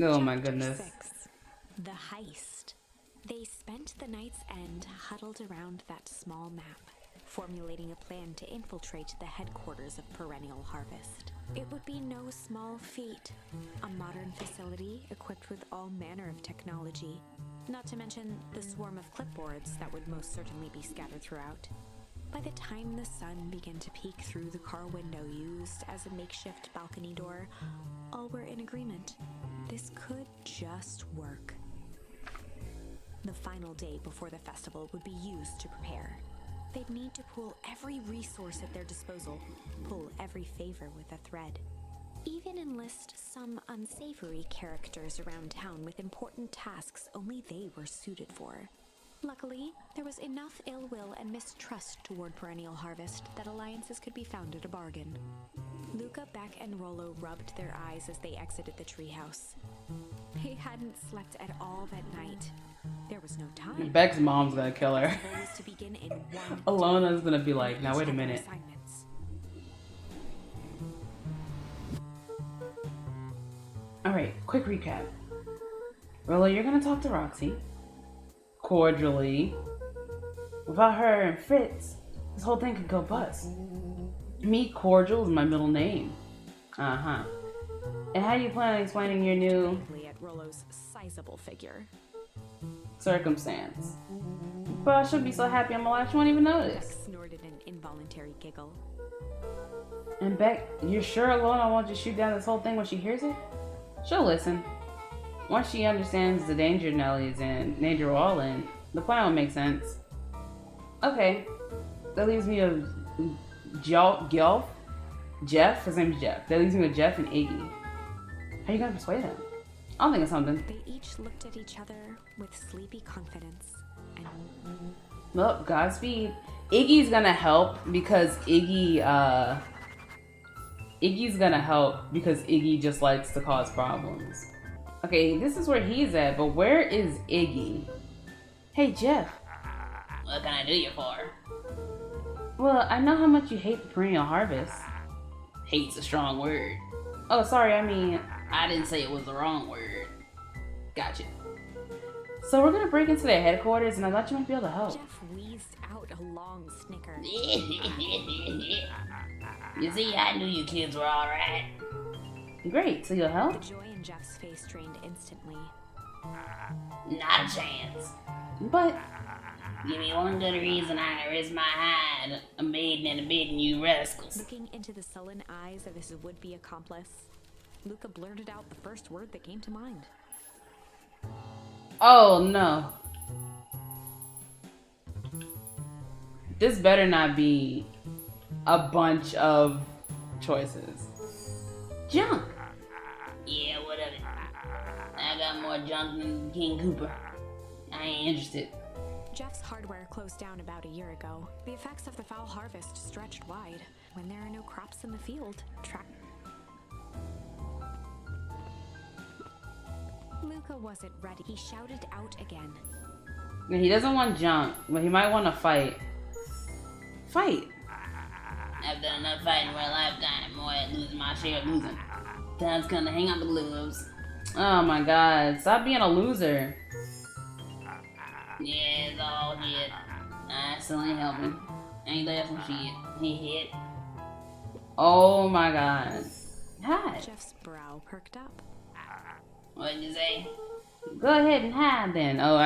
Oh my Chapter goodness. 6. The Heist. They spent the night's end huddled around that small map, formulating a plan to infiltrate the headquarters of Perennial Harvest. It would be no small feat. A modern facility equipped with all manner of technology, not to mention the swarm of clipboards that would most certainly be scattered throughout. By the time the sun began to peek through the car window used as a makeshift balcony door, all were in agreement. This could just work. The final day before the festival would be used to prepare. They'd need to pull every resource at their disposal, pull every favor with a thread. Even enlist some unsavory characters around town with important tasks only they were suited for. Luckily, there was enough ill will and mistrust toward Perennial Harvest that alliances could be found at a bargain. Luca, Beck, and Rollo rubbed their eyes as they exited the treehouse. They hadn't slept at all that night. There was no time. Beck's mom's gonna kill her. The goal was to begin in one Alona's gonna be day. like, now Each wait a had their minute. assignments. Alright, quick recap. Rollo, you're gonna talk to Roxy. Cordially. Without her and Fritz, this whole thing could go bust. Me, Cordial, is my middle name. Uh-huh. And how do you plan on explaining your new Vaguely at Rollo's sizable figure. circumstance? But I should be so happy I'm alive, she won't even Beck notice. snorted an involuntary giggle. And Beck, you're sure Alona won't just shoot down this whole thing when she hears it? She'll listen. Once she understands the danger Nellie's in, danger we're all in, the plan will make sense. Okay, that leaves me with Jeff, his name's Jeff. That leaves me with Jeff and Iggy. How you gonna persuade him? I'll think of something. They each looked at each other with sleepy confidence, and Well, Godspeed. Iggy's gonna help because Iggy's gonna help because Iggy just likes to cause problems. Okay, this is where he's at, but where is Iggy? Hey, Jeff. What can I do you for? Well, I know how much you hate the perennial harvest. Hate's a strong word. Oh, sorry, I mean, I didn't say it was the wrong word. Gotcha. So we're gonna break into their headquarters, and I thought you might be able to help. Jeff wheezed out a long snicker. You see, I knew you kids were alright. Great, so you'll help? The joy in Jeff's face drained instantly. Not a chance. But give me one good reason I can risk my hide, a maiden and a bidding you rascals. Looking into the sullen eyes of his would-be accomplice, Luca blurted out the first word that came to mind. Oh no. This better not be a bunch of choices. Junk. Yeah, what of it? I got more junk than King Cooper. I ain't interested. Jeff's hardware closed down about a year ago. The effects of the foul harvest stretched wide. When there are no crops in the field, Luca wasn't ready. He shouted out again. Now, he doesn't want junk, but he might want to fight. Fight. I've done enough fighting for a lifetime, more than losing my share of losing. Time's come to hang out the gloves. Oh my god, stop being a loser. Yeah, it's all shit. I still ain't helping. Ain't there some shit. He hit. Oh my god. Hide. Jeff's brow perked up. What'd you say? Go ahead and hide then. Oh,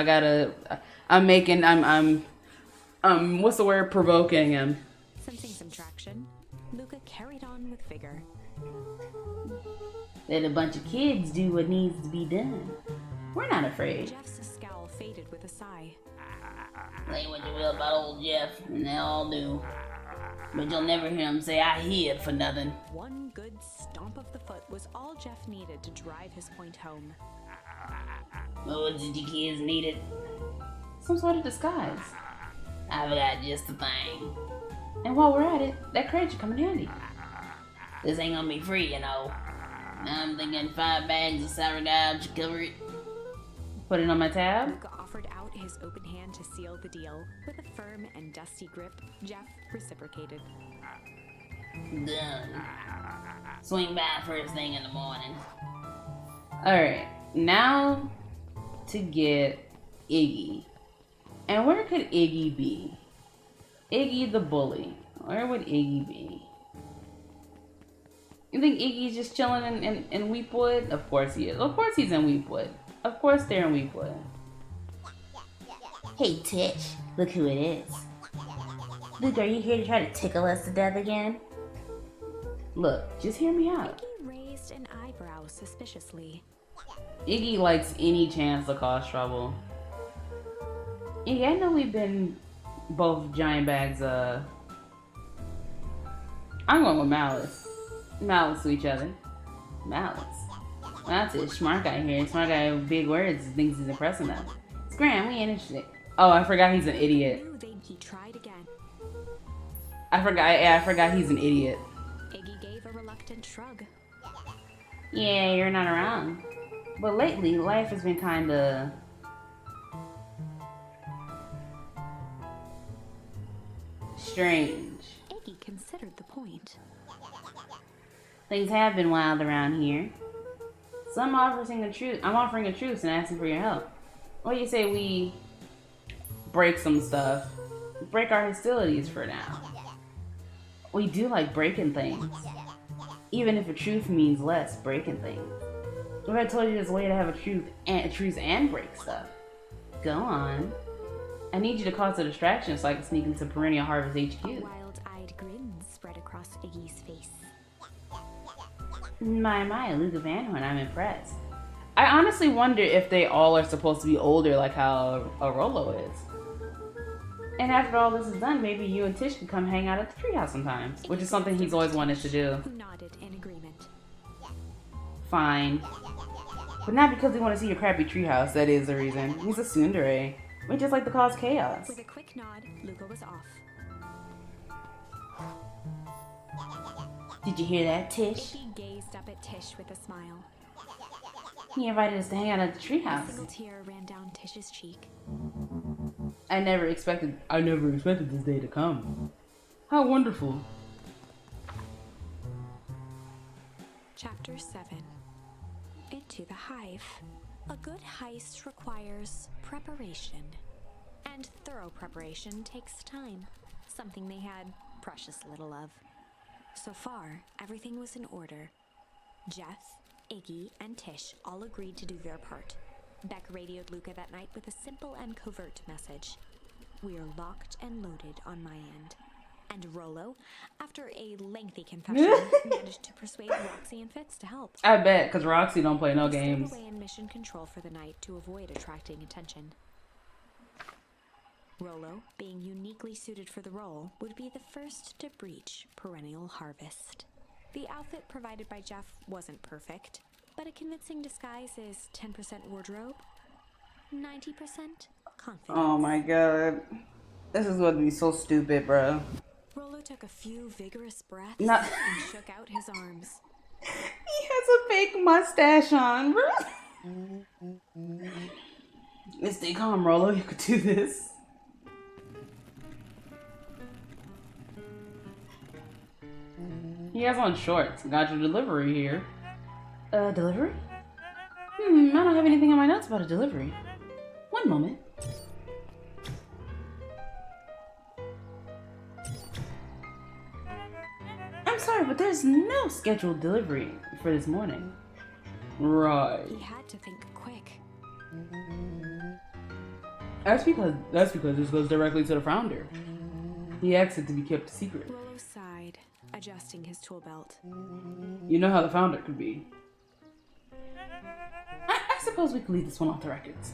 what's the word? Provoking him. Sensing some traction, Luca carried on with vigor. Let a bunch of kids do what needs to be done. We're not afraid. Jeff's scowl faded with a sigh. Say what you will about old Jeff, and they all do. But you'll never hear him say I hid for nothing. One good stomp of the foot was all Jeff needed to drive his point home. What did you kids needed? Some sort of disguise. I've got just the thing. And while we're at it, that crate should come in handy. This ain't gonna be free, you know. I'm thinking 5 bags of sourdough should cover it. Put it on my tab. Luca offered out his open hand to seal the deal. With a firm and dusty grip, Jeff reciprocated. Done. Swing by first thing in the morning. Alright. now to get Iggy. And where could Iggy be? Iggy the bully. Where would Iggy be? You think Iggy's just chilling in Weepwood? Of course he is. Of course he's in Weepwood. Of course they're in Weepwood. Hey Tish, look who it is. Luke, are you here to try to tickle us to death again? Look, just hear me out. Iggy raised an eyebrow suspiciously. Iggy likes any chance to cause trouble. Iggy, I know we've been both giant bags of... I'm going with Malice. Malice to each other. Malice. That's it. Smart guy here. Smart guy with big words. Thinks he's impressing them. It's Graham. We ain't interested. Oh, I forgot he's an idiot. He tried again. I forgot he's an idiot. Iggy gave a reluctant shrug. Yeah, you're not around. But lately, life has been kinda... strange. Iggy considered the point. Things have been wild around here. So I'm offering a truce and asking for your help. What do you say we break some stuff? Break our hostilities for now. We do like breaking things. Even if a truce means less breaking things. What if I told you there's a way to have a truce and break stuff? Go on. I need you to cause a distraction so I can sneak into Perennial Harvest HQ. A wild-eyed grin spread across Iggy's face. My, Luca Van Horn, I'm impressed. I honestly wonder if they all are supposed to be older like how a Rolo is. And after all this is done, maybe you and Tish can come hang out at the treehouse sometimes, which is something he's always wanted to do. Who nodded in agreement. Fine. But not because we want to see your crappy treehouse, that is the reason. He's a tsundere. We just like to cause chaos. With a quick nod, Luca was off. Did you hear that, Tish? Iggy gazed up at Tish with a smile. He invited us to hang out at the A single treehouse. tear ran down Tish's cheek. I never expected this day to come. How wonderful. Chapter 7. Into the Hive. A good heist requires preparation. And thorough preparation takes time. Something they had precious little of. So far, everything was in order. Jeff, Iggy, and Tish all agreed to do their part. Beck radioed Luca that night with a simple and covert message. We are locked and loaded on my end. And Rolo, after a lengthy confession, managed to persuade Roxy and Fitz to help. I bet, because Roxy don't play no They stowed games. away in mission control for the night to avoid attracting attention. Rolo, being uniquely suited for the role, would be the first to breach Perennial Harvest. The outfit provided by Jeff wasn't perfect, but a convincing disguise is 10% wardrobe, 90% confidence. Oh my god. This is going to be so stupid, bro. Rolo took a few vigorous breaths Not- and shook out his arms. He has a fake mustache on, bro. Let's stay calm, Rolo. You could do this. He has on shorts. Got your delivery here. Delivery? I don't have anything on my notes about a delivery. One moment. I'm sorry, but there's no scheduled delivery for this morning. Right. He had to think quick. That's because this goes directly to the founder. He asked it to be kept a secret. Rolo sighed, adjusting his tool belt. You know how the founder could be. I suppose we could leave this one off the records.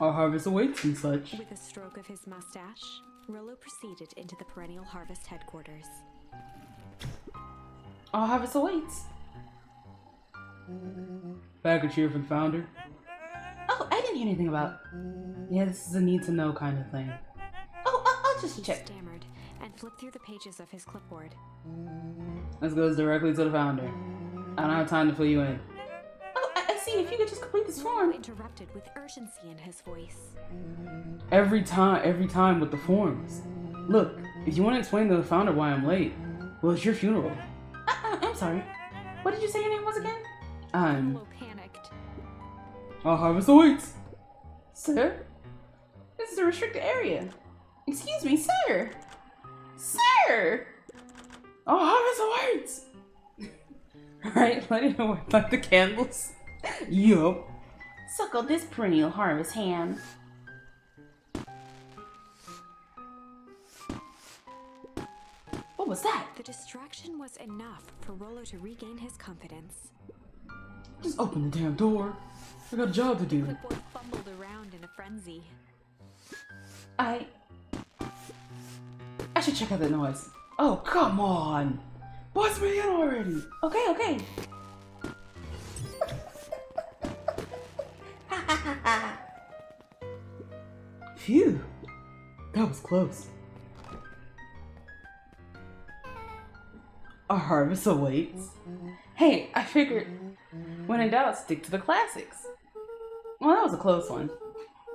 Our harvest awaits and such. With a stroke of his mustache, Rolo proceeded into the Perennial Harvest headquarters. Our harvest awaits. Back a cheer for the founder. Oh, I didn't hear anything about. Yeah, this is a need-to-know kind of thing. Oh, I'll just He check. stammered and flipped through the pages of his clipboard. This goes directly to the founder. I don't have time to fill you in. Oh, I see. If you could just complete this Rolo form. interrupted with urgency in his voice. Every time with the forms. Look, if you want to explain to the founder why I'm late, well, it's your funeral. I'm sorry. What did you say your name was again? I'm... Rolo panicked. Our harvest awaits! Sir? This is a restricted area. Excuse me, sir! Sir! Our harvest awaits! Alright, let me know where light the candles. Yup. Suckle this perennial harvest ham. What was that? The distraction was enough for Rolo to regain his confidence. Just open the damn door. I got a job to do. Clipboard fumbled around in a frenzy. I should check out that noise. Oh, come on. Bust me in already. Okay, okay. Phew. That was close. Our harvest awaits. Hey, I figured when in doubt, stick to the classics. Well, that was a close one.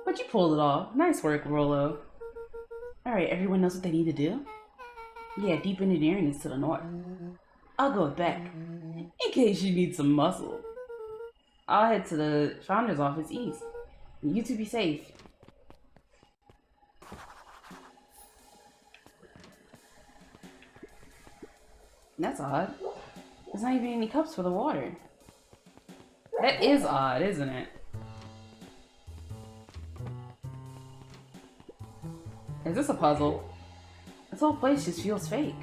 But you pulled it off. Nice work, Rolo. Alright, everyone knows what they need to do? Yeah, deep engineering is to the north. I'll go with Beck, in case you need some muscle. I'll head to the founder's office east. You two be safe. That's odd. There's not even any cups for the water. That is odd, isn't it? Is this a puzzle? This whole place just feels fake.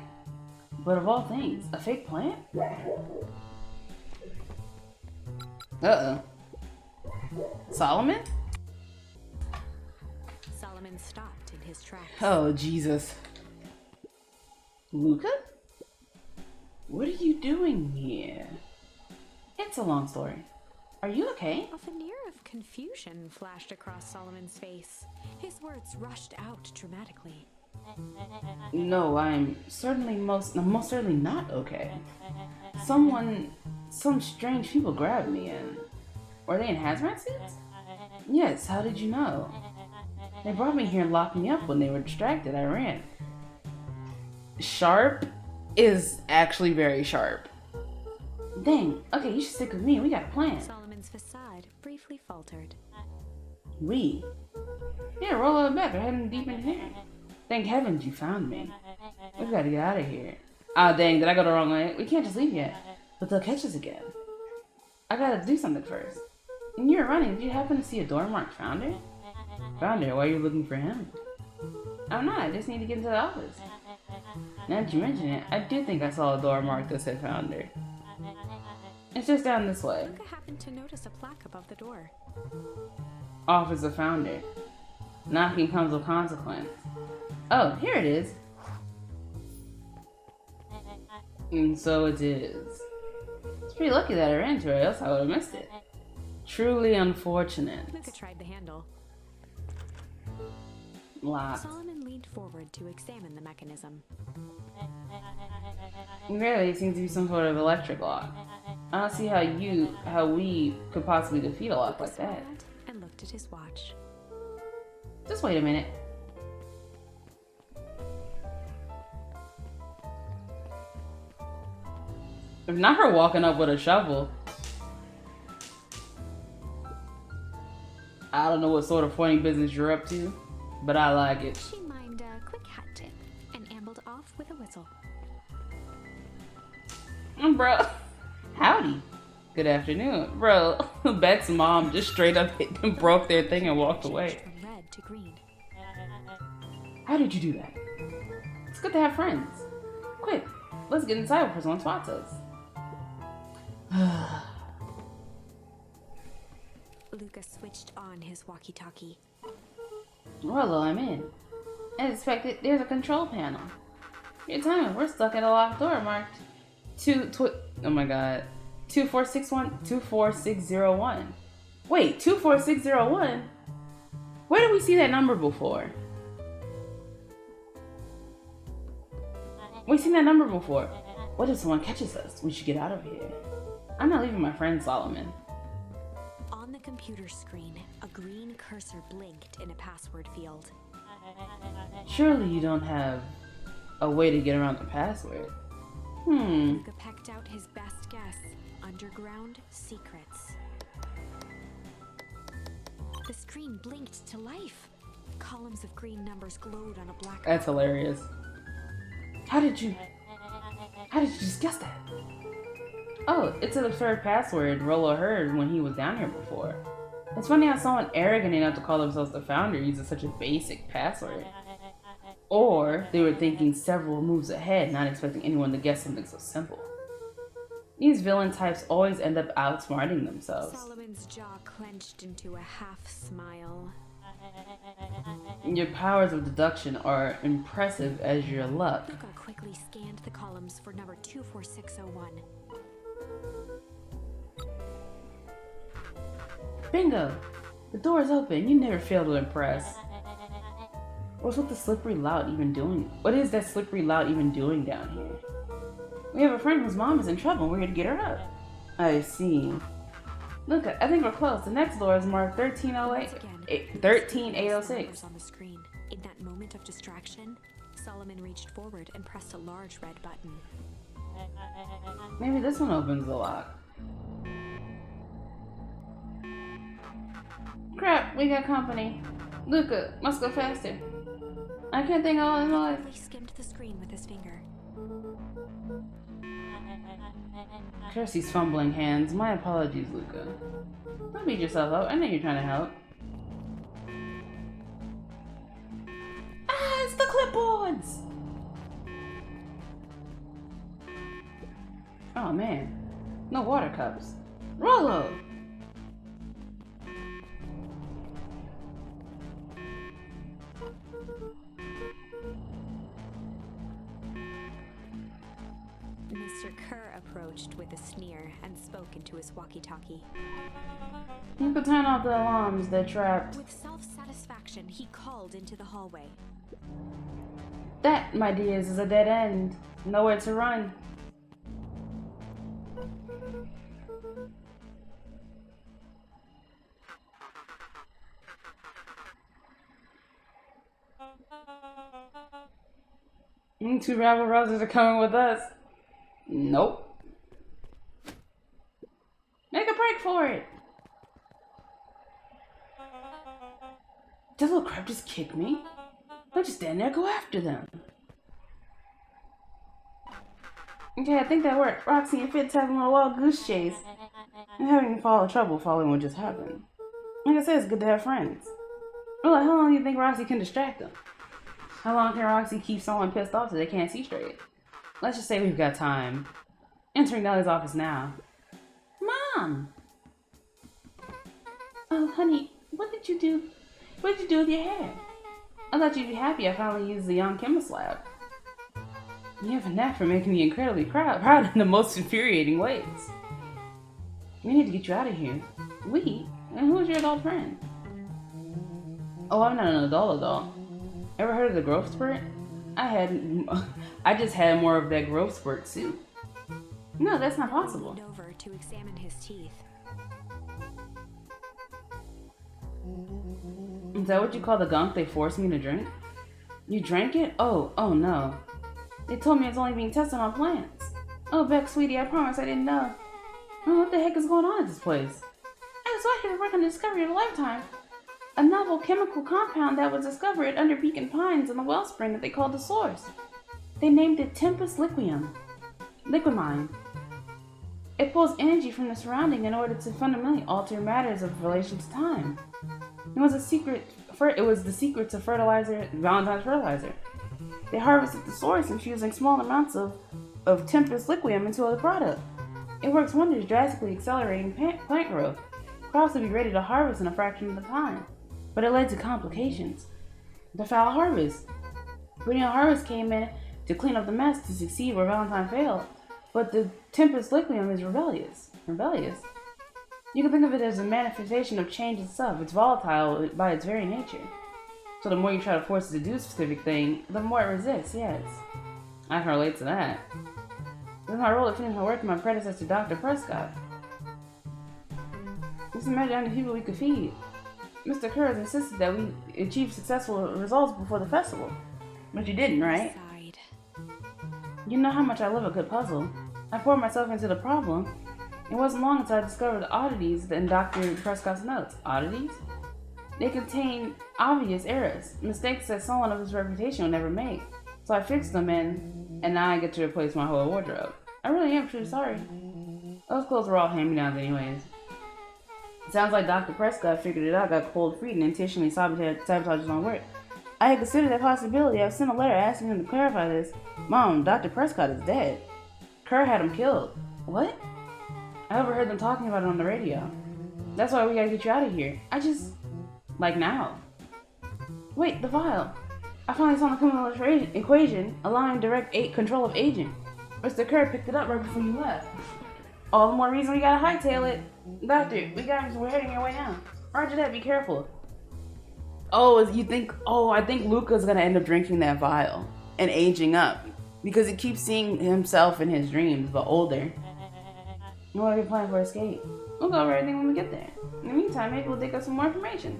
But of all things, a fake plant? Uh-oh. Solomon? Solomon stopped in his tracks. Oh, Jesus. Luca? What are you doing here? It's a long story. Are you okay? A veneer of confusion flashed across Solomon's face. His words rushed out dramatically. No, I'm most certainly not okay. Some strange people grabbed me and... Were they in hazmat suits? Yes, how did you know? They brought me here and locked me up when they were distracted. I ran. Sharp is actually very sharp. Dang, okay, you should stick with me. We got a plan. Solomon's facade briefly faltered. We? Yeah, Rolo and Beck are heading deep into here. Thank heavens you found me. We've got to get out of here. Ah, dang, did I go the wrong way? We can't just leave yet. But they'll catch us again. I gotta do something first. When you were running, did you happen to see a door marked Founder? Founder, why are you looking for him? I'm not, I just need to get into the office. Now that you mention it, I do think I saw a door marked that said Founder. It's just down this way. Luca happened to notice a plaque above the door. Office of Founder. Knocking comes with consequence. Oh, here it is. And so it is. It's pretty lucky that I ran to it, else I would have missed it. Truly unfortunate. Luca tried the handle. Locked. Solomon leaned forward to examine the mechanism. Really, it seems to be some sort of electric lock. I don't see how we could possibly defeat a lock like that. Smiled and looked at his watch. Just wait a minute. If not her walking up with a shovel. I don't know what sort of funny business you're up to, but I like it. She mined a quick hat tip and ambled off with a whistle. Bro, howdy. Good afternoon. Bro, Beck's mom just straight up hit and broke their thing and walked away. From red to green. How did you do that? It's good to have friends. Quick, let's get inside before someone spots us. Luca switched on his walkie-talkie. Rolo, I'm in. As expected, there's a control panel. Your time, we're stuck at a locked door marked oh my god. 24601. Wait, 24601? Where did we see that number before? We've seen that number before. What if someone catches us? We should get out of here. I'm not leaving my friend Solomon. On the computer screen, a green cursor blinked in a password field. Surely you don't have a way to get around the password. Luca pecked out his best guess. Underground secrets. The screen blinked to life. Columns of green numbers glowed on a black. That's hilarious. How did you just guess that? Oh, it's a third password Rolo heard when he was down here before. It's funny how someone arrogant enough to call themselves the founder uses such a basic password. Or they were thinking several moves ahead, not expecting anyone to guess something so simple. These villain types always end up outsmarting themselves. Solomon's jaw clenched into a half smile. Your powers of deduction are impressive as your luck. Luca quickly scanned the columns for number 24601. Bingo! The door is open. You never fail to impress. What's with the slippery lout even doing? What is that slippery lout even doing down here? We have a friend whose mom is in trouble. We're here to get her up. I see. Look, I think we're close. The next door is marked 13806. On the screen. In that moment of distraction, Solomon reached forward and pressed a large red button. Maybe this one opens the lock. Crap, we got company. Luca, must go faster. I can't think all in my life. He skimmed the screen with his finger. Kirsty's fumbling hands. My apologies, Luca. Don't beat yourself up. I know you're trying to help. Ah, it's the clipboards! Oh man. No water cups. Rolo! Mr. Kerr approached with a sneer and spoke into his walkie-talkie. You could turn off the alarms, they're trapped. With self-satisfaction, he called into the hallway. That, my dears, is a dead end. Nowhere to run. Two rabble rousers are coming with us. Nope. Make a break for it. That little crap just kicked me. Don't just stand there, go after them. Okay, I think that worked. Roxy and Fitz having a wild goose chase. I'm having trouble following what just happened. Like I said, it's good to have friends. Well, how long do you think Roxy can distract them? How long can Roxy keep someone pissed off so they can't see straight? Let's just say we've got time. Entering Nellie's office now. Mom! Oh, honey, what did you do? What did you do with your hair? I thought you'd be happy I finally used the Young Chemist Lab. You have a knack for making me incredibly proud in the most infuriating ways. We need to get you out of here. We? And who's your adult friend? Oh, I'm not an adult. Ever heard of the growth spurt? I just had more of that growth spurt suit. No, that's not possible. He leaned over to examine his teeth. Is that what you call the gunk they forced me to drink? You drank it? Oh no. They told me it's only being tested on plants. Oh, Beck, sweetie, I promise I didn't know. Oh, what the heck is going on at this place? I was out here to work on the discovery of a lifetime. A novel chemical compound that was discovered under Beacon Pines in the wellspring that they called the source. They named it Tempus Liquimine. It pulls energy from the surrounding in order to fundamentally alter matters of relation to time. It was the secret to Valentine's fertilizer. They harvested the source infusing small amounts of Tempus Liquimine into the product. It works wonders, drastically accelerating plant growth. Crops would be ready to harvest in a fraction of the time. But it led to complications. The foul harvest. Brilliant Harvest came in to clean up the mess to succeed where Valentine failed. But the Tempus Liquimine is rebellious. You can think of it as a manifestation of change itself. It's volatile by its very nature. So the more you try to force it to do a specific thing, the more it resists, yes. I can relate to that. It was my role to finish my work with my predecessor, Dr. Prescott. Just imagine how many people we could feed. Mr. Kerr has insisted that we achieve successful results before the festival. But you didn't, right? Sighed. You know how much I love a good puzzle. I poured myself into the problem. It wasn't long until I discovered the oddities in Dr. Prescott's notes. Oddities? They contain obvious errors, mistakes that someone of his reputation would never make. So I fixed them and now I get to replace my whole wardrobe. I really am truly sorry. Those clothes were all hand-me-downs anyways. Sounds like Dr. Prescott figured it out, got cold feet, and intentionally sabotaged his own work. I had considered that possibility. I've sent a letter asking him to clarify this. Mom, Dr. Prescott is dead. Kerr had him killed. What? I overheard them talking about it on the radio. That's why we gotta get you out of here. Like now. Wait, the vial. I finally saw the chemical equation allowing direct control of aging. Mr. Kerr picked it up right before you left. All the more reason we gotta hightail it. Doctor, we're heading your way now. Roger that, be careful. Oh, I think Luca's gonna end up drinking that vial and aging up. Because he keeps seeing himself in his dreams, but older. What are you planning for escape? We'll go over everything when we get there. In the meantime, maybe we'll dig up some more information.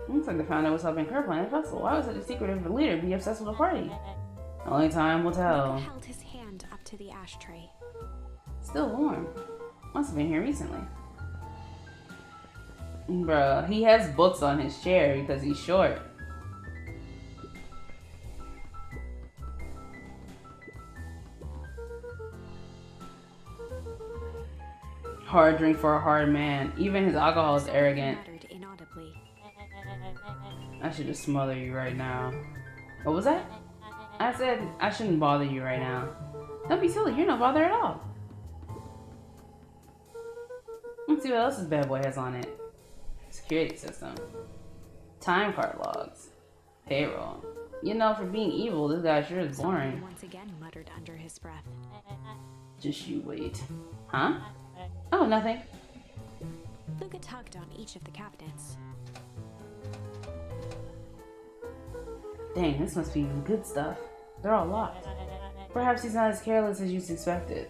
Looks like they found out what's helping Kerr plan the festival. Why would such a secretive leader be obsessed with a party? Only time will tell. Luca held his hand up to the ashtray. Still warm. Must have been here recently. Bruh, he has books on his chair because he's short. Hard drink for a hard man. Even his alcohol is arrogant. I should just smother you right now. What was that? I said I shouldn't bother you right now. Don't be silly, you're not bothered at all. Let's see what else this bad boy has on it. Security system. Time card logs. Payroll. You know, for being evil, this guy sure is boring. Someone once again muttered under his breath. Just you wait. Huh? Oh, nothing. Luca tugged on each of the cabinets. Dang, this must be good stuff. They're all locked. Perhaps he's not as careless as you suspected.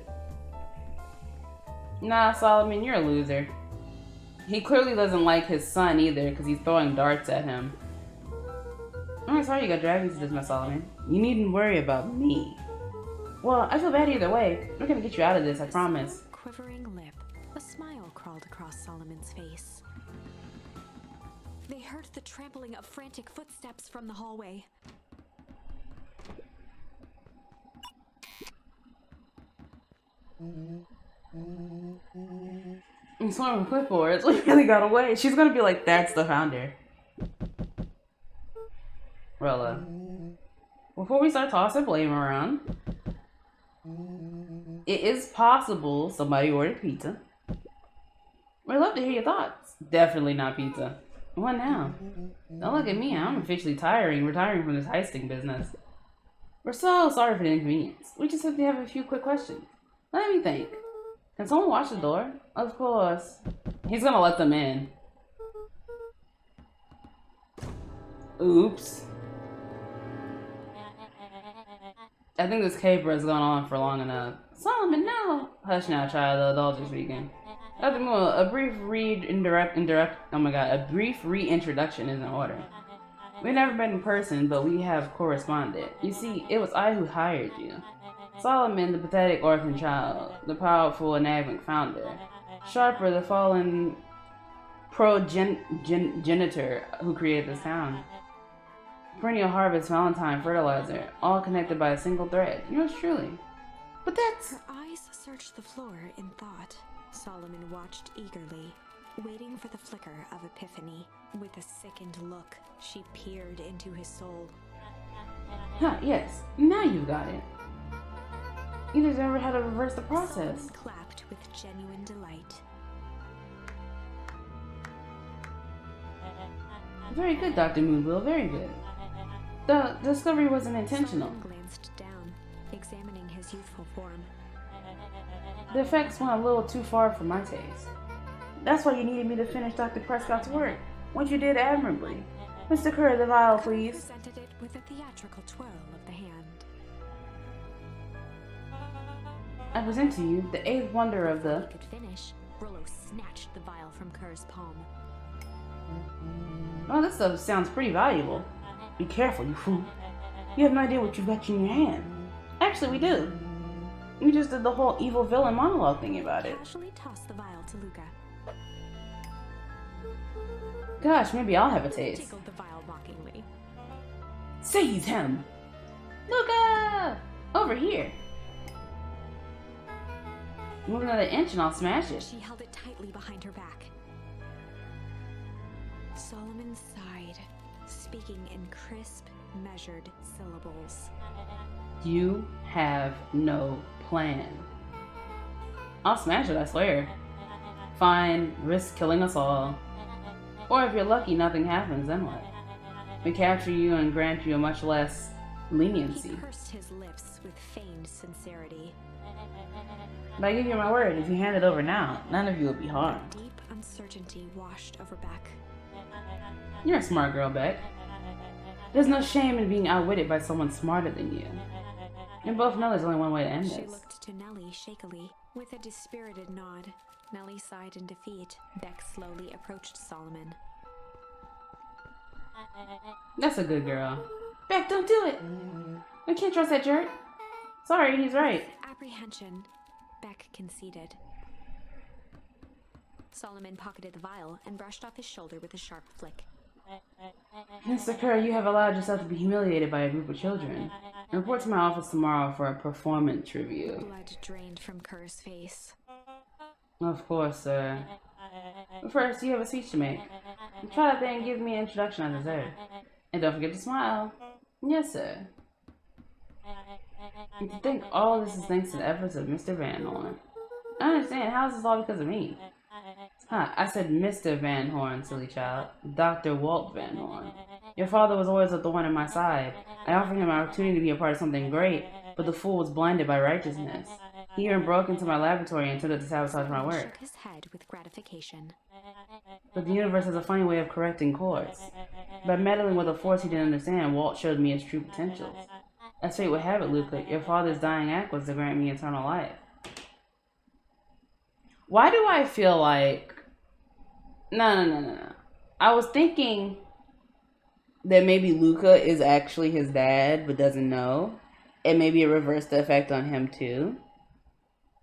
Nah, Solomon, you're a loser. He clearly doesn't like his son either because he's throwing darts at him. I'm sorry you got dragged into this mess, Solomon. You needn't worry about me. Well, I feel bad either way. We're gonna get you out of this, I promise. Quivering lip. A smile crawled across Solomon's face. They heard the trampling of frantic footsteps from the hallway. I'm sorry, clipboards. We really got away. She's gonna be like, that's the founder. Rella. Before we start tossing blame around, it is possible somebody ordered pizza. We'd love to hear your thoughts. Definitely not pizza. What now? Don't look at me. I'm officially retiring from this heisting business. We're so sorry for the inconvenience. We just have to have a few quick questions. Let me think. Can someone watch the door? Of course. He's gonna let them in. Oops. I think this caper has gone on for long enough. Solomon, no! Hush now, child. The adults are speaking. Dr. Moore, a brief reintroduction is in order. We've never met in person, but we have corresponded. You see, it was I who hired you. Solomon, the pathetic orphan child, the powerful enigmatic founder. Sharper, the fallen progenitor who created this town. Perennial Harvest, Valentine, Fertilizer, all connected by a single thread. Yours truly. But that's... Her eyes searched the floor in thought. Solomon watched eagerly, waiting for the flicker of epiphany. With a sickened look, she peered into his soul. Huh, yes. Now you've got it. You just never had to reverse the process. Solomon clapped with genuine delight. Very good, Dr. Moonville, very good. The discovery wasn't intentional. Solomon glanced down, examining his youthful form. The effects went a little too far for my taste. That's why you needed me to finish Dr. Prescott's work, which you did admirably. Mr. Kerr, the vial, please. Presented it with a theatrical twirl of the hand. I present to you the eighth wonder of the... He could finish. Rollo snatched the vial from Kerr's palm. Oh, this stuff sounds pretty valuable. Be careful, you fool. You have no idea what you've got in your hand. Actually, we do. You just did the whole evil villain monologue thingy about it. Casually toss the vial to Luca. Gosh, maybe I'll have a taste. Tickled the vial mockingly. Seize him! Luca! Over here. Move another inch and I'll smash it. She held it tightly behind her back. Solomon sighed, speaking in crisp, measured syllables. You have no plan. I'll smash it, I swear. Fine, risk killing us all. Or if you're lucky, nothing happens, then what? We capture you and grant you a much less leniency. He pursed his lips with feigned sincerity. But I give you my word, if you hand it over now, none of you will be harmed. Deep uncertainty washed over Beck. You're a smart girl, Beck. There's no shame in being outwitted by someone smarter than you. You both know there's only one way to end She this. looked to Nellie shakily. With a dispirited nod, Nellie sighed in defeat. Beck slowly approached Solomon. That's a good girl. Beck, don't do it! We can't trust that jerk. Sorry, he's right. With apprehension, Beck conceded. Solomon pocketed the vial and brushed off his shoulder with a sharp flick. Mr. Kerr, you have allowed yourself to be humiliated by a group of children. Report to my office tomorrow for a performance review. Blood drained from Kerr's face. Of course, sir. But first, you have a speech to make. Try that thing and give me an introduction I deserve. And don't forget to smile. Yes, sir. You think all this is thanks to the efforts of Mr. Van Horn. I understand. How is this all because of me? Huh, I said Mr. Van Horn, silly child. Dr. Walt Van Horn. Your father was always the one on my side. I offered him an opportunity to be a part of something great, but the fool was blinded by righteousness. He even broke into my laboratory and took it to sabotage my work. Shook his head with gratification. But the universe has a funny way of correcting course. By meddling with a force he didn't understand, Walt showed me his true potentials. As fate would have it, Luca, your father's dying act was to grant me eternal life. Why do I feel like... No. I was thinking that maybe Luca is actually his dad, but doesn't know. And maybe it reversed the effect on him, too.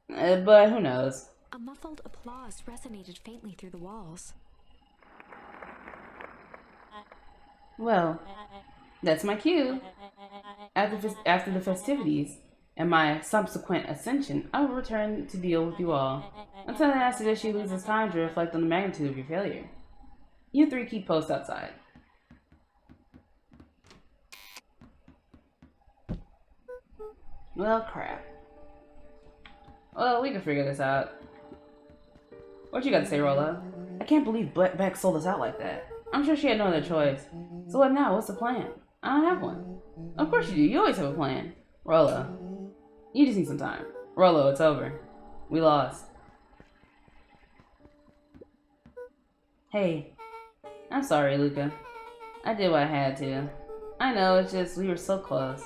But who knows? A muffled applause resonated faintly through the walls. Well, that's my cue. After the festivities and my subsequent ascension, I will return to deal with you all. Until then, I suggest you loses time to reflect on the magnitude of your failure. You three keep post outside. Well, crap. Well, we can figure this out. What you got to say, Rolla? I can't believe Beck sold us out like that. I'm sure she had no other choice. So what now? What's the plan? I don't have one. Of course you do. You always have a plan. Rolla, you just need some time. Rollo, it's over. We lost. Hey, I'm sorry, Luca. I did what I had to. I know, it's just we were so close.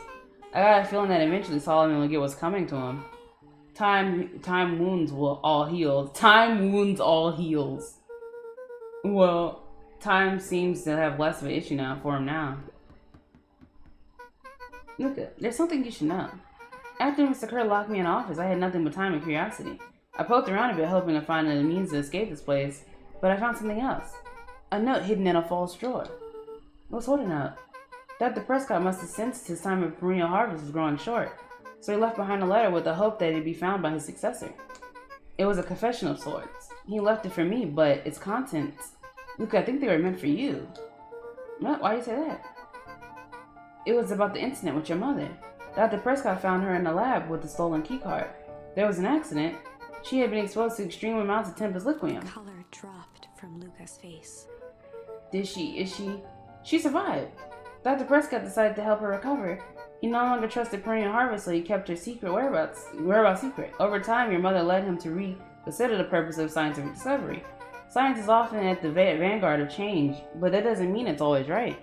I got a feeling that eventually Solomon would get what's coming to him. Time wounds will all heal. Time wounds all heals. Well, time seems to have less of an issue now for him now. Luca, there's something you should know. After Mr. Kerr locked me in office, I had nothing but time and curiosity. I poked around a bit hoping to find a means to escape this place, but I found something else. A note hidden in a false drawer. What's holding up? Dr. Prescott must have sensed his time of perennial harvest was growing short, so he left behind a letter with the hope that it'd be found by his successor. It was a confession of sorts. He left it for me, but its contents... Luca, I think they were meant for you. What? Why do you say that? It was about the incident with your mother. Dr. Prescott found her in the lab with the stolen keycard. There was an accident. She had been exposed to extreme amounts of Tempus liquium. Color dropped from Luca's face. Is she? She survived. Dr. Prescott decided to help her recover. He no longer trusted Perennial Harvest, so he kept her secret whereabouts secret. Over time, your mother led him to reconsider the purpose of scientific discovery. Science is often at the vanguard of change, but that doesn't mean it's always right.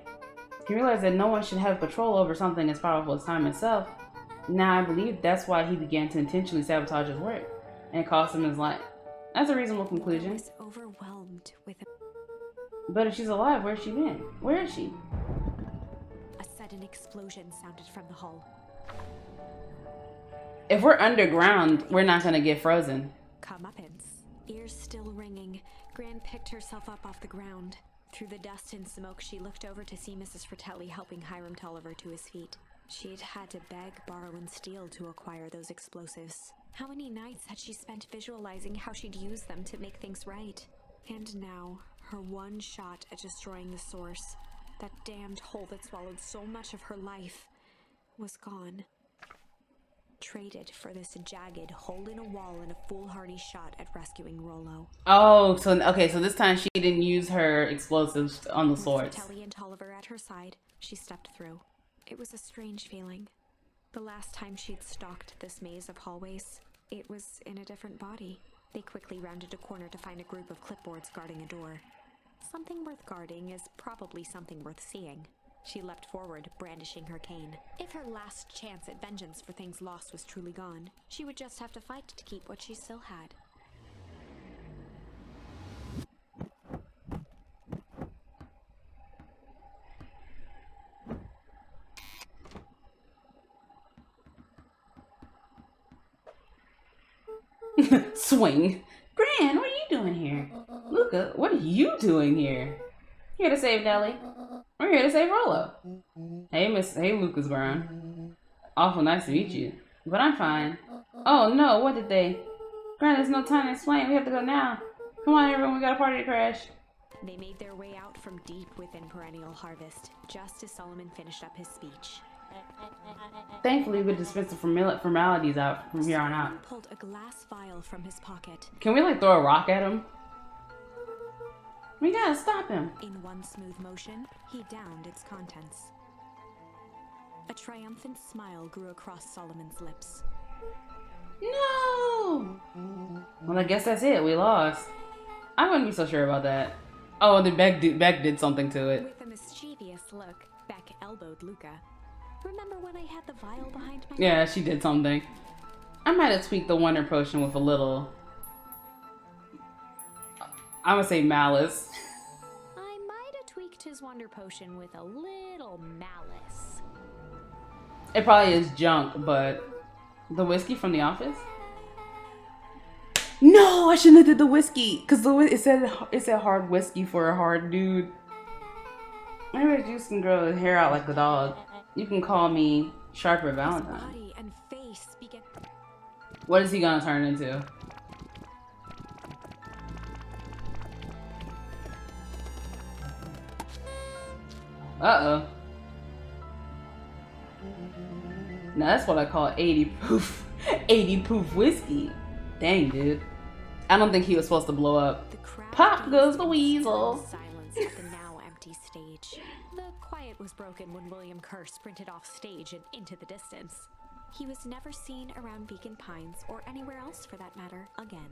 He realized that no one should have control over something as powerful as time itself. Now I believe that's why he began to intentionally sabotage his work, and it cost him his life. That's a reasonable conclusion. I was overwhelmed with But if she's alive, where's she been? Where is she? a explosion sounded from the hull. If we're underground, we're not gonna get frozen. Comeuppance. Ears still ringing, Gran picked herself up off the ground. Through the dust and smoke, she looked over to see Mrs. Fratelli helping Hiram Tolliver to his feet. She'd had to beg, borrow, and steal to acquire those explosives. How many nights had she spent visualizing how she'd use them to make things right? And now, her one shot at destroying the source, that damned hole that swallowed so much of her life, was gone. Traded for this jagged hole in a wall and a foolhardy shot at rescuing Rollo. Oh, so okay, so this time she didn't use her explosives on the source. With Fratelli and Tolliver at her side, she stepped through. It was a strange feeling. The last time she'd stalked this maze of hallways, it was in a different body. They quickly rounded a corner to find a group of clipboards guarding a door. Something worth guarding is probably something worth seeing. She leapt forward, brandishing her cane. If her last chance at vengeance for things lost was truly gone, she would just have to fight to keep what she still had. Swing. Gran, what are you doing here? Luca, what are you doing here? Here to save Nellie. We're here to save Rollo. Hey, Lucas Brown. Awful nice to meet you. But I'm fine. Oh no, what did they? Gran, there's no time to explain. We have to go now. Come on, everyone, we got a party to crash. They made their way out from deep within Perennial Harvest, just as Solomon finished up his speech. Thankfully, we dispense the formalities out from here on out. Solomon pulled a glass vial from his pocket. Can we like throw a rock at him? We gotta stop him. In one smooth motion, he downed its contents. A triumphant smile grew across Solomon's lips. No! Well, I guess that's it. We lost. I wouldn't be so sure about that. Oh, the Beck did something to it. With a mischievous look, Beck elbowed Luca. Remember when I had the vial behind my Yeah, back? she did something. I might have tweaked the Wonder Potion with a little... I'm gonna say malice. I might have tweaked his Wonder Potion with a little malice. It probably is junk, but... The whiskey from the office? No, I shouldn't have did the whiskey, because it said hard whiskey for a hard dude. Maybe the juice can grow his hair out like a dog. You can call me Sharper His Valentine. body and face began... What is he gonna turn into? Uh-oh. Now that's what I call 80 proof 80 proof whiskey. Dang, dude. I don't think he was supposed to blow up. The crowd Pop gazed goes the in weasel. silence at the now empty stage. The quiet was broken when William Kerr sprinted off stage and into the distance. He was never seen around Beacon Pines, or anywhere else for that matter, again.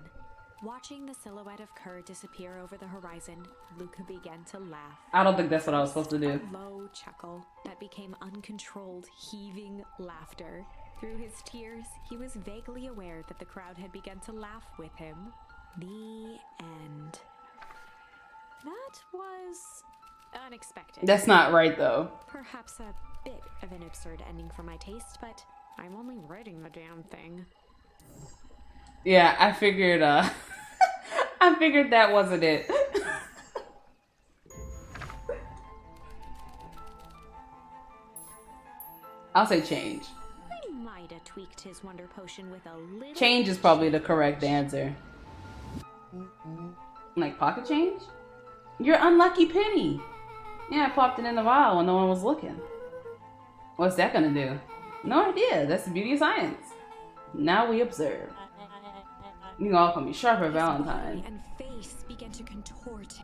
Watching the silhouette of Kerr disappear over the horizon, Luca began to laugh. I don't think that's what I was supposed to do. A low chuckle that became uncontrolled, heaving laughter. Through his tears, he was vaguely aware that the crowd had begun to laugh with him. The end. That was unexpected. That's not right, though. Perhaps a bit of an absurd ending for my taste, but I'm only writing the damn thing. Yeah, I figured, I figured that wasn't it. I'll say change. I might have tweaked his Wonder Potion with a little... Change is probably the correct answer. Like pocket change? Your unlucky penny. Yeah, I popped it in the vial when no one was looking. What's that gonna do? No idea. That's the beauty of science. Now we observe. You can all call me Sharper His Valentine. body and face began to contort.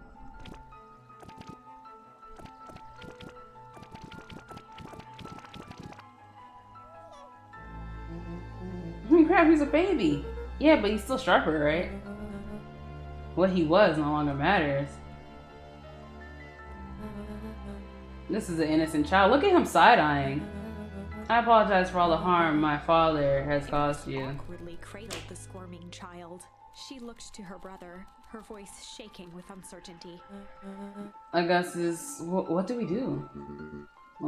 Crap, he's a baby. Yeah, but he's still Sharper, right? What he was no longer matters. This is an innocent child. Look at him side-eyeing. I apologize for all the harm my father has caused you. Awkwardly cradled the squirming child. She looked to her brother, her voice shaking with uncertainty. I guess what do we do?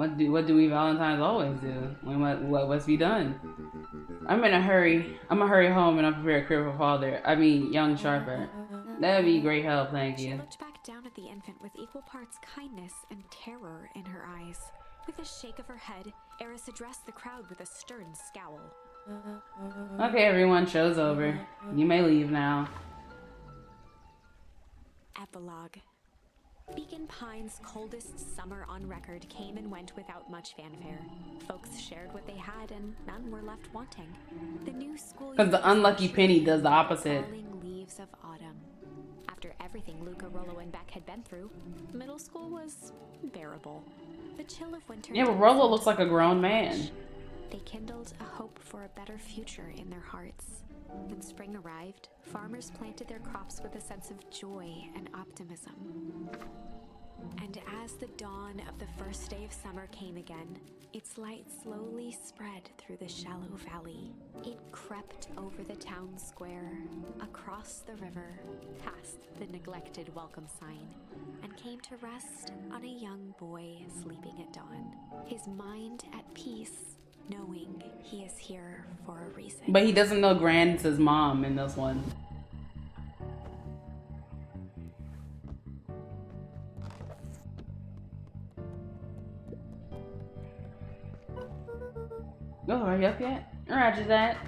What do we Valentines always do? What's be done? I'm in a hurry. I'm gonna hurry home and I'm prepare a crib for father. I mean, young Sharper. That'd be great help, thank She you. looked back down at the infant with equal parts kindness and terror in her eyes. With a shake of her head, Eris addressed the crowd with a stern scowl. Okay, everyone, show's over. You may leave now. Epilogue. Beacon Pines' coldest summer on record came and went without much fanfare. Folks shared what they had and none were left wanting. The new school Because the unlucky Penny does the opposite. falling leaves of autumn. After everything Luca, Rollo, and Beck had been through, middle school was bearable. The chill of winter. Yeah, but Rollo looks like a grown man. They kindled a hope for a better future in their hearts. When spring arrived, farmers planted their crops with a sense of joy and optimism. And as the dawn of the first day of summer came again, its light slowly spread through the shallow valley. It crept over the town square, across the river, past the neglected welcome sign, and came to rest on a young boy sleeping at dawn, his mind at peace, knowing he is here for a reason. But he doesn't know Grant's his mom in this one. Oh, are you up yet? Roger that.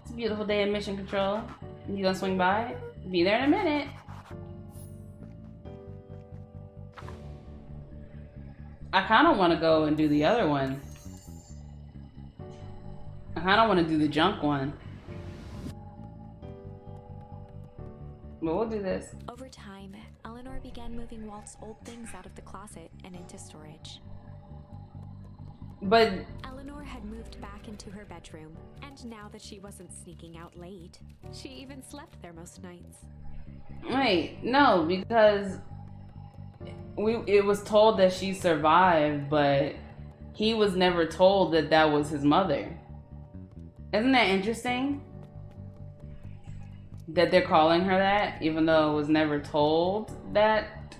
It's a beautiful day in Mission Control. You gonna swing by? Be there in a minute. I kind of want to go and do the other one. I kind of want to do the junk one. But we'll do this. Over time, Eleanor began moving Walt's old things out of the closet and into storage. But Eleanor had moved back into her bedroom, and now that she wasn't sneaking out late, she even slept there most nights. wait, no, because it was told that she survived, but he was never told that that was his mother. Isn't that interesting? That they're calling her that, even though it was never told that.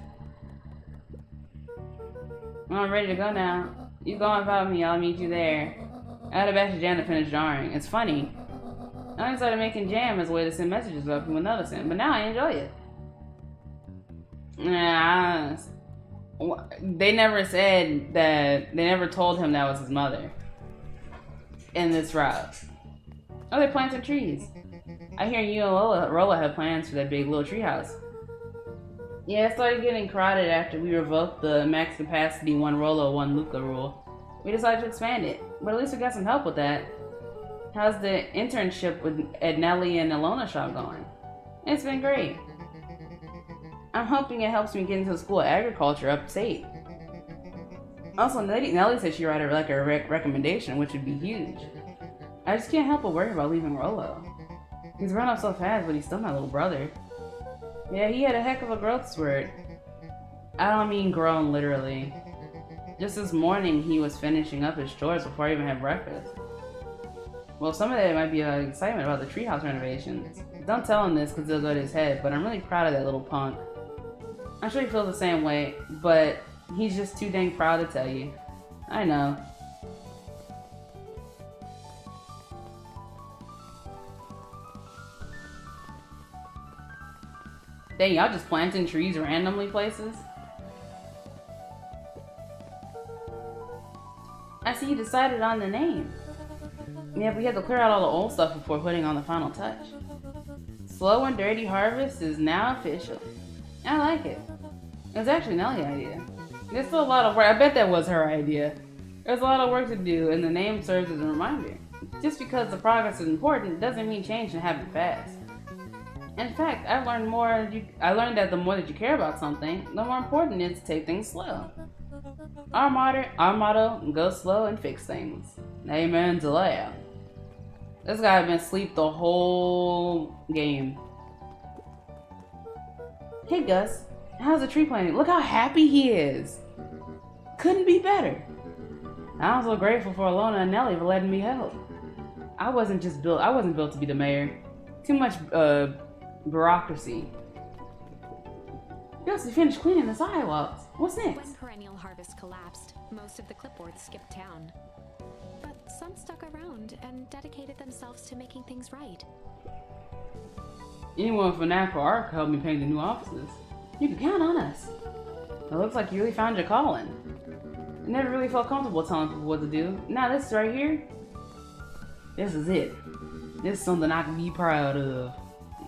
I'm ready to go now. You go and follow me, I'll meet you there. I had a batch of jam to finish jarring. It's funny. I started making jam as a way to send messages without people noticing, but now I enjoy it. Nah, they never said that, they never told him that was his mother in this route. Oh, they're planting trees. I hear you and Rolla have plans for that big little treehouse. Yeah, it started getting crowded after we revoked the max capacity one Rollo, one Luca rule. We decided to expand it, but at least we got some help with that. How's the internship at Nellie and Ilona shop going? It's been great. I'm hoping it helps me get into the school of agriculture upstate. Also, Nellie said she'd write a recommendation, which would be huge. I just can't help but worry about leaving Rollo. He's run up so fast, but he's still my little brother. Yeah, he had a heck of a growth spurt. I don't mean grown literally. Just this morning, he was finishing up his chores before I even had breakfast. Well, some of that might be excitement about the treehouse renovations. Don't tell him this because it'll go to his head, but I'm really proud of that little punk. I'm sure he feels the same way, but he's just too dang proud to tell you. I know. Dang, y'all just planting trees randomly places? I see you decided on the name. Yeah, we had to clear out all the old stuff before putting on the final touch. Slow and Dirty Harvest is now official. I like it. It was actually Nellie's idea. There's still a lot of work. I bet that was her idea. There's a lot of work to do, and the name serves as a reminder. Just because the progress is important doesn't mean change can happen fast. In fact, I learned that the more that you care about something, the more important it is to take things slow. Our motto, go slow and fix things. Amen to that. This guy had been asleep the whole game. Hey Gus, how's the tree planting? Look how happy he is. Couldn't be better. I'm so grateful for Ilona and Nellie for letting me help. I wasn't built to be the mayor. Too much bureaucracy. You also finished cleaning the sidewalks. What's When next? Perennial Harvest collapsed, most of the clipboards skipped town. But some stuck around and dedicated themselves to making things right. Anyone from Natural Art could help me paint the new offices. You can count on us. It looks like you really found your calling. I never really felt comfortable telling people what to do. Now this right here, this is it. This is something I can be proud of.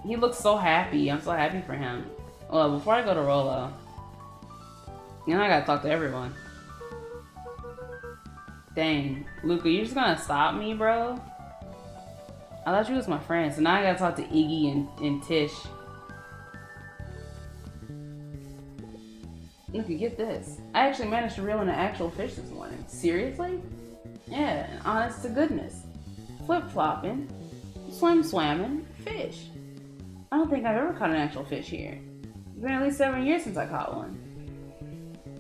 He looks so happy. I'm so happy for him. Well, before I go to Rolo, I gotta talk to everyone. Dang, Luca, you're just gonna stop me, bro? I thought you was my friend, so now I gotta talk to Iggy and Tish. Luca, get this. I actually managed to reel in an actual fish this morning. Seriously? Yeah, honest to goodness. Flip-flopping, swamming, fish. I don't think I've ever caught an actual fish here. It's been at least 7 years since I caught one.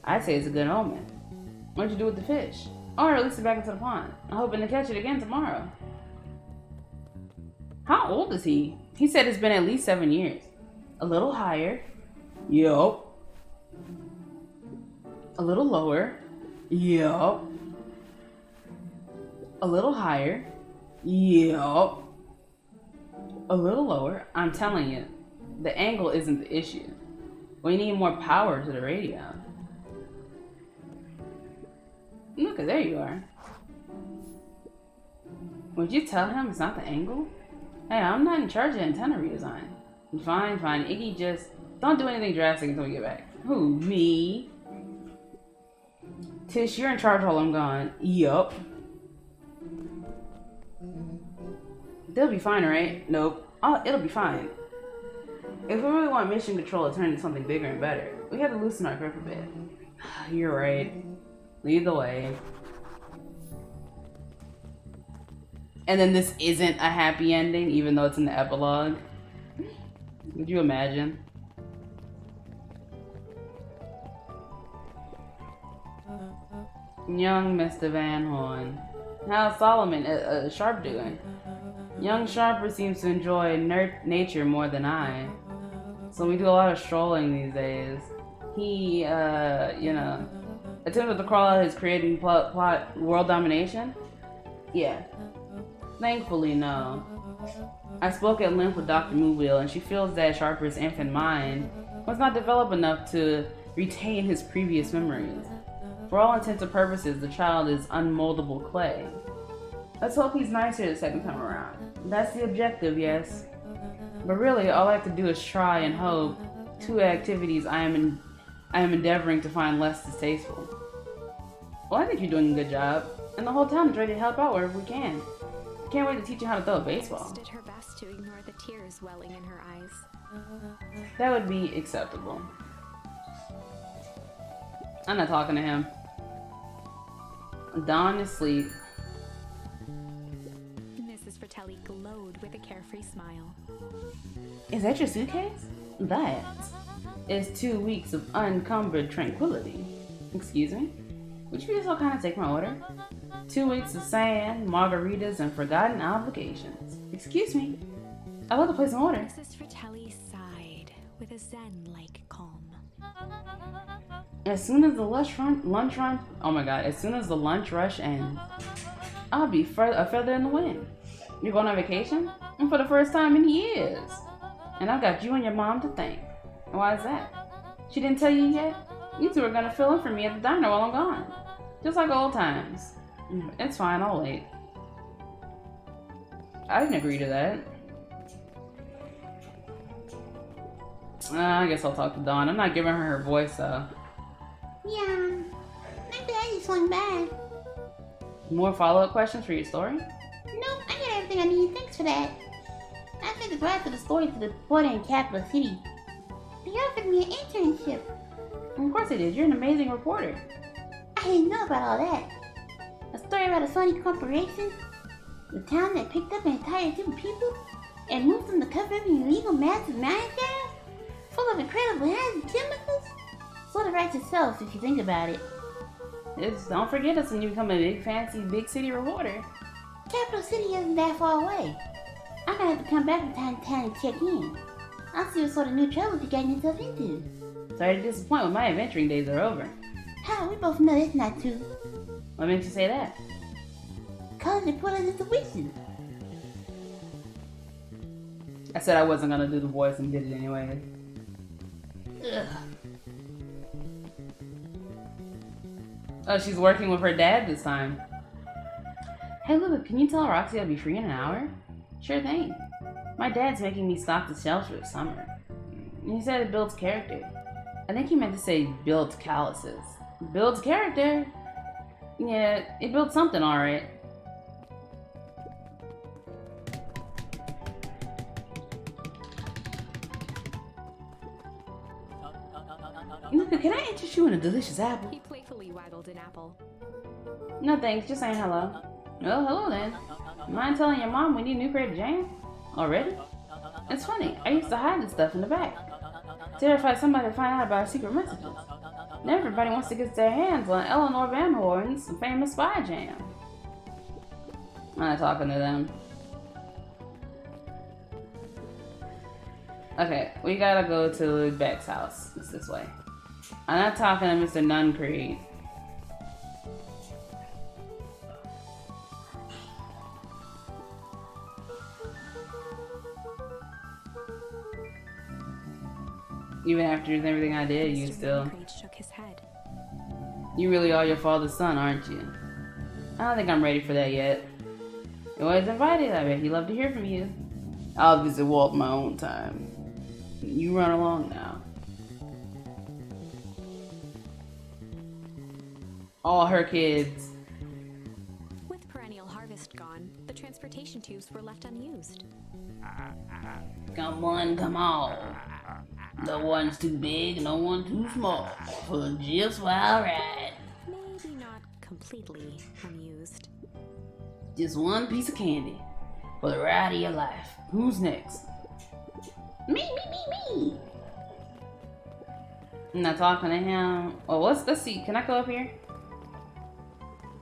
I'd say it's a good omen. What'd you do with the fish? Or release it back into the pond. I'm hoping to catch it again tomorrow. How old is he? He said it's been at least 7 years. A little higher. Yup. A little lower. Yup. A little higher. Yup. A little lower. I'm telling you, the angle isn't the issue. We need more power to the radio. Look, there you are. Would you tell him it's not the angle? Hey, I'm not in charge of antenna redesign. Fine. Iggy, just don't do anything drastic until we get back. Who, me? Tish, you're in charge while I'm gone. Yup. They'll be fine, right? Nope. Oh, it'll be fine. If we really want mission control to turn into something bigger and better, we have to loosen our grip a bit. You're right. Lead the way. And then this isn't a happy ending, even though it's in the epilogue. Would you imagine? Young Mr. Van Horn. How's Solomon, Sharp doing? Young Sharper seems to enjoy nature more than I. So we do a lot of strolling these days. He, attempted to crawl out his creating plot world domination? Yeah. Thankfully, no. I spoke at length with Dr. Mooville, and she feels that Sharper's infant mind was not developed enough to retain his previous memories. For all intents and purposes, the child is unmoldable clay. Let's hope he's nicer the second time around. That's the objective, yes. But really, all I have to do is try and hope. Two activities I am endeavoring to find less distasteful. Well, I think you're doing a good job, and the whole town is ready to help out wherever we can. Can't wait to teach you how to throw a baseball. Did her best to ignore the tears welling in her eyes. That would be acceptable. I'm not talking to him. Dawn is asleep. Mrs. Fratelli glowed with a carefree smile. Is that your suitcase? That is 2 weeks of unencumbered tranquility. Excuse me? Would you just all kind of take my order? 2 weeks of sand, margaritas, and forgotten obligations. Excuse me. I'd love to place an order. Mrs. Fratelli sighed with a zen-like calm. As soon as the as soon as the lunch rush ends, I'll be a feather in the wind. You're going on vacation? And for the first time in years. And I've got you and your mom to thank. Why is that? She didn't tell you yet? You two are gonna fill in for me at the diner while I'm gone. Just like old times. It's fine, I'll wait. I didn't agree to that. I guess I'll talk to Dawn. I'm not giving her voice, though. Yeah, maybe I just went back. More follow-up questions for your story? Nope, I got everything I need. Thanks for that. I sent the draft of the story to the reporter in Capital City. They offered me an internship. Of course they did. You're an amazing reporter. I didn't know about all that. A story about a Sony corporation, the town that picked up an entire group of people and moved them to cover up an illegal massive mine shaft full of incredible hazard chemicals. Sort of writes itself if you think about it. Don't forget us when you become a big fancy big city reporter. Capital City isn't that far away. I'm gonna have to come back from time to time and check in. I'll see what sort of new trouble you're getting yourself into. Sorry to disappoint, but my adventuring days are over. How? We both know that's not true. What makes you say that? Cause they put us into wishes. I said I wasn't gonna do the voice and did it anyway. Ugh. Oh, she's working with her dad this time. Hey, Luca, can you tell Roxy I'll be free in an hour? Sure thing. My dad's making me stock the shelves for the summer. He said it builds character. I think he meant to say builds calluses. Builds character? Yeah, it builds something alright. Luca, can I interest you in a delicious apple? He playfully waggled an apple. No thanks, just saying hello. Well, hello then. Mind telling your mom we need a new crate of jam? Already? It's funny, I used to hide this stuff in the back. Terrified somebody would find out about our secret messages. Now everybody wants to get their hands on Eleanor Van Horn's famous spy jam. I'm not talking to them. Okay, we gotta go to Beck's house. It's this way. I'm not talking to Mr. Nuncreed. Even after everything I did, you Mr. still... Nuncreed shook his head. You really are your father's son, aren't you? I don't think I'm ready for that yet. You're always invited, I bet he'd love to hear from you. I'll visit Walt my own time. You run along now. All her kids. With perennial harvest gone, the transportation tubes were left unused. Come one, come all. No one's too big, no one too small. For just while right. Maybe not completely unused. Just one piece of candy. For the ride of your life. Who's next? Me. I'm not talking to him. Oh, let's see. Can I go up here?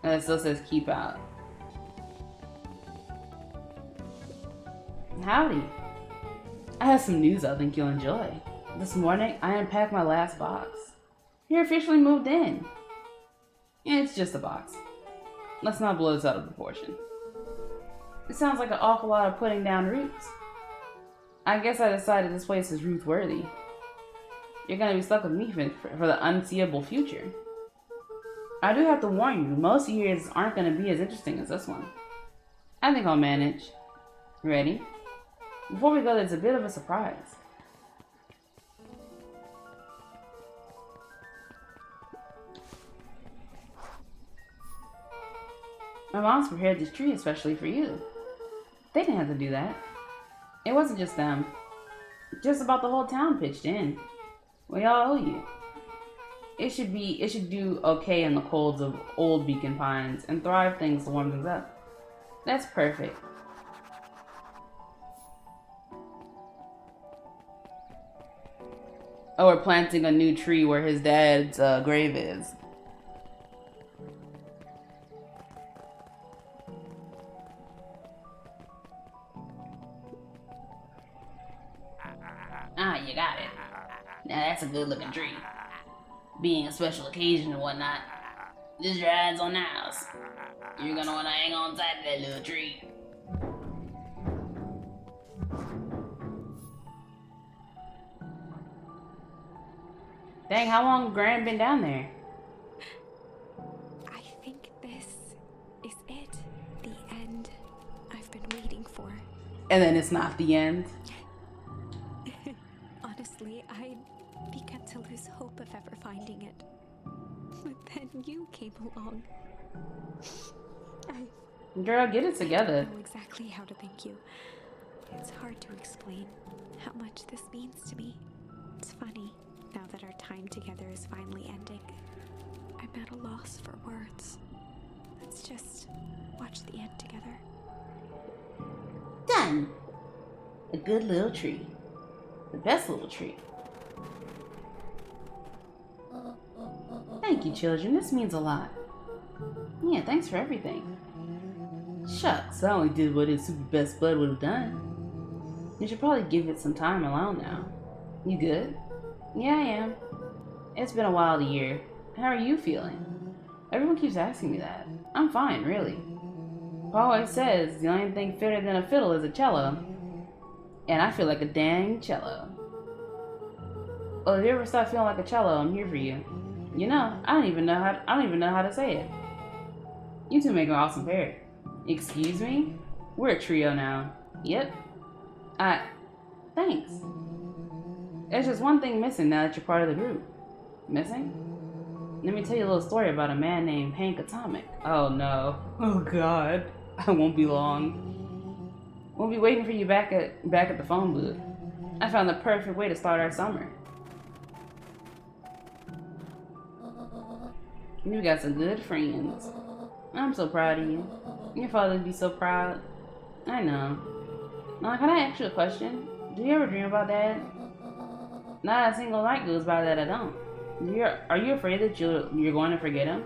And it still says keep out. Howdy. I have some news I think you'll enjoy. This morning, I unpacked my last box. You're officially moved in. It's just a box. Let's not blow this out of proportion. It sounds like an awful lot of putting down roots. I guess I decided this place is Ruth worthy. You're gonna be stuck with me for the unseeable future. I do have to warn you, most years aren't gonna be as interesting as this one. I think I'll manage. Ready? Before we go, there's a bit of a surprise. My mom's prepared this tree especially for you. They didn't have to do that. It wasn't just them. Just about the whole town pitched in. We all owe you. It should do okay in the colds of old Beacon Pines and thrive things to warm things up. That's perfect. Oh, we're planting a new tree where his dad's grave is. Ah, you got it. Now that's a good looking tree. Being a special occasion and whatnot, this rides on the house. You're gonna wanna hang on tight to that little tree. Dang, how long Graham been down there? I think this is it. The end I've been waiting for. And then it's not the end. Honestly, I began to lose hope of ever finding it. But then you came along. Girl, get it I together. don't know exactly how to thank you. It's hard to explain how much this means to me. It's funny, now that our time together is finally ending. I'm at a loss for words. Let's just watch the end together. Done. A good little tree. The best little tree. Thank you, children. This means a lot. Yeah, thanks for everything. Shucks, I only did what his super best bud would have done. You should probably give it some time alone now. You good? Yeah, I am. It's been a wild year. How are you feeling? Everyone keeps asking me that. I'm fine, really. Paul always says the only thing fitter than a fiddle is a cello. And I feel like a dang cello. Well, if you ever start feeling like a cello, I'm here for you. You know, I don't even know how to say it. You two make an awesome pair. Excuse me? We're a trio now. Yep. Thanks. There's just one thing missing now that you're part of the group. Missing? Let me tell you a little story about a man named Hank Atomic. Oh no. Oh god. I won't be long. We'll be waiting for you back at the phone booth. I found the perfect way to start our summer. You got some good friends. I'm so proud of you. Your father'd be so proud. I know. Now, can I ask you a question? Do you ever dream about Dad? Not a single night goes by that I don't. Are you afraid that you're going to forget him?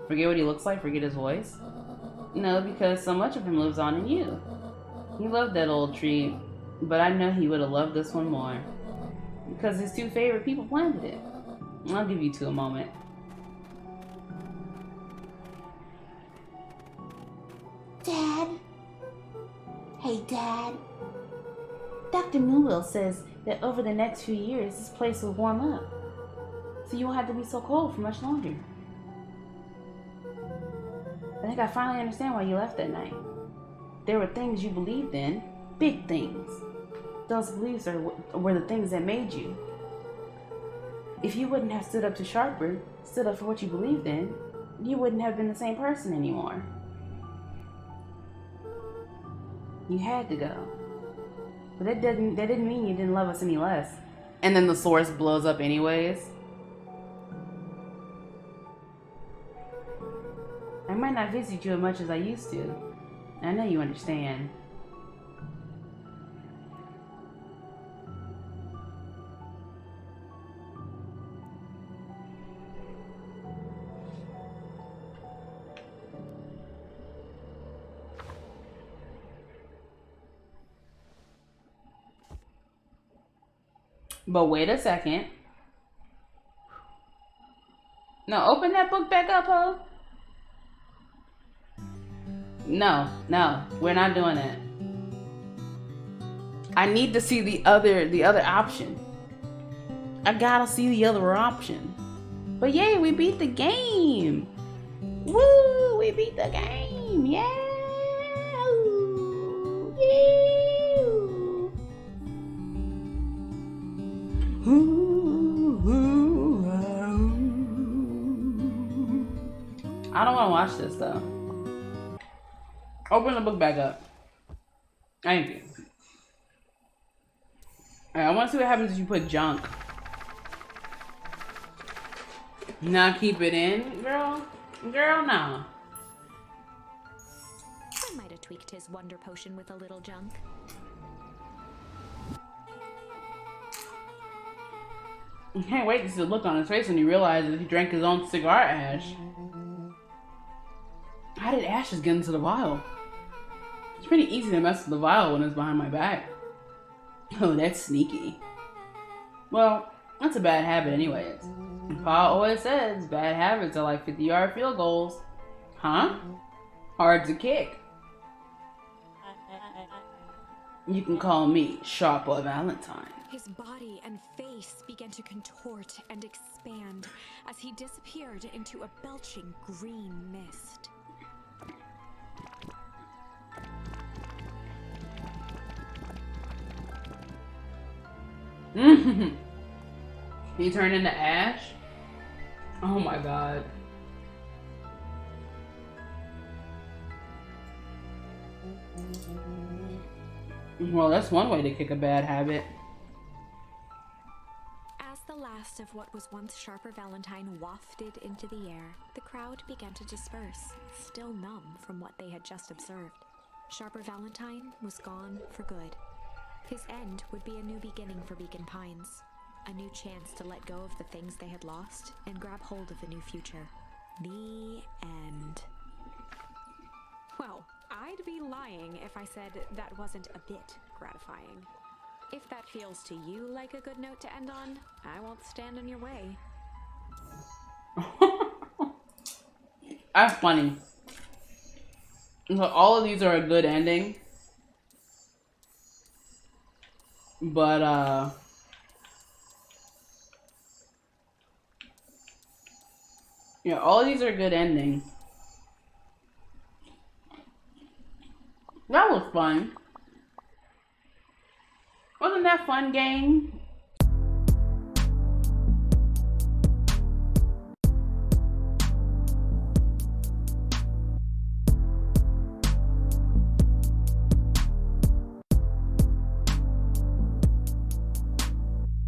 Forget what he looks like? Forget his voice? No, because so much of him lives on in you. He loved that old tree, but I know he would have loved this one more. Because his two favorite people planted it. I'll give you two a moment. Dad? Hey, Dad. Dr. Moonwell says that over the next few years, this place will warm up. So you won't have to be so cold for much longer. I think I finally understand why you left that night. There were things you believed in, big things. Those beliefs were the things that made you. If you wouldn't have stood up to Sharper, stood up for what you believed in, you wouldn't have been the same person anymore. You had to go. But that didn't mean you didn't love us any less. And then the source blows up anyways. I might not visit you as much as I used to. I know you understand. But wait a second. No, open that book back up, ho. No, we're not doing that. I need to see the other option. I gotta see the other option. But yay, we beat the game. Woo, we beat the game. Yeah. I don't want to watch this though. Open the book back up. Thank you. Alright, I want to see what happens if you put junk. Now keep it in, girl. Girl, no. I might have tweaked his wonder potion with a little junk. I can't wait to see the look on his face when he realizes he drank his own cigar ash. How did ashes get into the vial? It's pretty easy to mess with the vial when it's behind my back. Oh, that's sneaky. Well, that's a bad habit anyways. Paul always says bad habits are like 50-yard field goals. Huh? Hard to kick. You can call me Sharper Valentine. His body and face began to contort and expand as he disappeared into a belching green mist. He turned into ash? Oh my god. Well, that's one way to kick a bad habit. As the last of what was once Sharper Valentine wafted into the air, the crowd began to disperse, still numb from what they had just observed. Sharper Valentine was gone for good. His end would be a new beginning for Beacon Pines. A new chance to let go of the things they had lost and grab hold of a new future. The end. Well, I'd be lying if I said that wasn't a bit gratifying. If that feels to you like a good note to end on, I won't stand in your way. That's funny. So all of these are a good ending. But, yeah, all of these are a good ending. That was fun. Wasn't that fun, gang?